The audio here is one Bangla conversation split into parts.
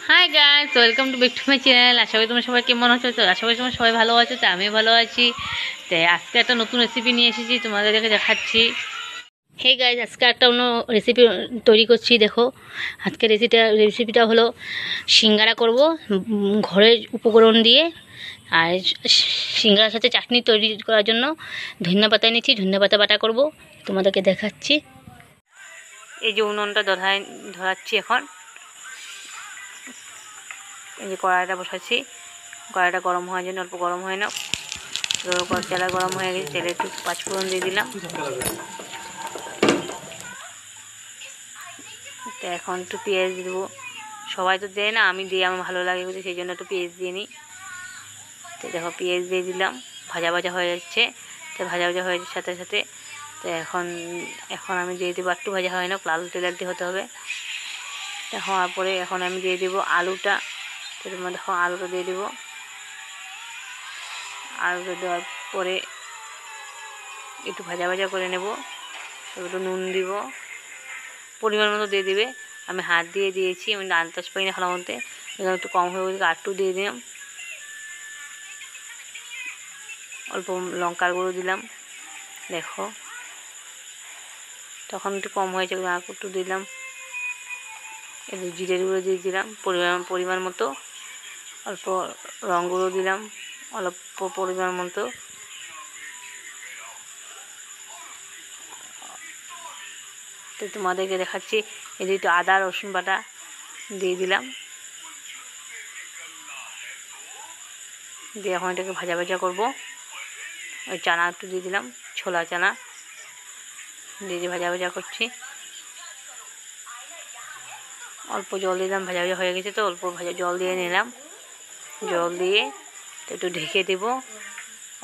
High guys, welcome to back to my channel. আশা করি তোমরা সবাই কেমন আছো? তো আশা করি তোমরা সবাই ভালো আছো, তো আমিও ভালো আছি। তো আজকে একটা নতুন রেসিপি নিয়ে এসেছি, তোমাদেরকে দেখাচ্ছি। হে গাইস, আজকে একটা অন্য রেসিপি তৈরি করছি। দেখো, আজকে রেসিপিটা হলো সিঙ্গারা করব ঘরের উপকরণ দিয়ে। আর সিঙ্গারার সাথে চাটনি তৈরি করার জন্য ধনিয়া পাতা নিচ্ছি, ধনিয়া পাতা বাটা করব, তোমাদেরকে দেখাচ্ছি। এই যে উনুনটা ধরাচ্ছি এখন। এই যে কড়াইটা বসাচ্ছি, কড়াইটা গরম হওয়ার জন্য অল্প গরম হয় না। তেলা গরম হয়ে গেছে, তেলে একটু পাঁচফোড়ন দিয়ে দিলাম। তো এখন একটু পেঁয়াজ দিয়ে দেবো। সবাই তো দেয় না, আমি দিই, আমার ভালো লাগে বলে সেই জন্য একটু পেঁয়াজ দিয়ে নিই। তো দেখো, পেঁয়াজ দিয়ে দিলাম, ভাজা ভাজা হয়ে যাচ্ছে। তো ভাজা ভাজা হয়ে যাচ্ছে সাথে সাথে। তো এখন এখন আমি দিয়ে দেবো, একটু ভাজা হয় না, লাল তেলের দিয়ে হতে হবে। তো হওয়ার পরে এখন আমি দিয়ে দেবো আলুটা। তো তোমার দেখো, আলুটা দিয়ে দেবো। আলুটা দেওয়ার পরে একটু ভাজা ভাজা করে নেব। একটু নুন দিব, পরিমাণ মতো দিয়ে দিবে। আমি হাত দিয়ে দিয়েছি, আমি আন্দাজ পাই না খাওয়ার মধ্যে, এখানে একটু কম হয়ে গেছে, আরটু দিয়ে দিলাম। অল্প লঙ্কার গুঁড়ো দিলাম, দেখো তখন একটু কম হয়েছে, আর একটু দিলাম। একটু জিরের গুঁড়ো দিয়ে দিলাম পরিমাণ মতো। অল্প রঙ গুঁড়ো দিলাম অল্প পরিমাণ মতো। তো তোমাদেরকে দেখাচ্ছি, এই যে একটু আদা রসুন বাটা দিয়ে দিলাম। দিয়ে এখন এটাকে ভাজা ভাজা করবো। ওই চানা একটু দিয়ে দিলাম, ছোলা চানা দিয়ে ভাজা ভাজা করছি। অল্প জল দিলাম, ভাজা ভাজা হয়ে গেছে তো অল্প জল দিয়ে নিলাম। জল দিয়ে একটু ঢেকে দেব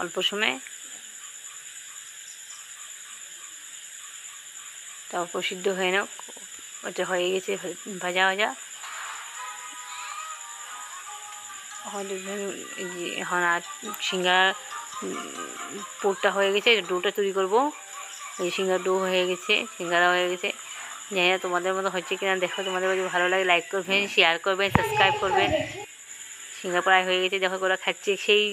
অল্প সময়। তারপর সিদ্ধ হয়ে না, ওটা হয়ে গেছে ভাজা ভাজা। এখন আর সিঙ্গারা পুরটা হয়ে গেছে, ডোটা তৈরি করবো। এই সিঙ্গারা ডো হয়ে গেছে, সিঙ্গারা হয়ে গেছে। জানি না তোমাদের মতো হচ্ছে কিনা, দেখো তোমাদের যদি ভালো লাগে লাইক করবেন, শেয়ার করবেন, সাবস্ক্রাইব করবেন। সিঙ্গারা প্রায় হয়ে গেছে, দেখো ওরা খাচ্ছে সেই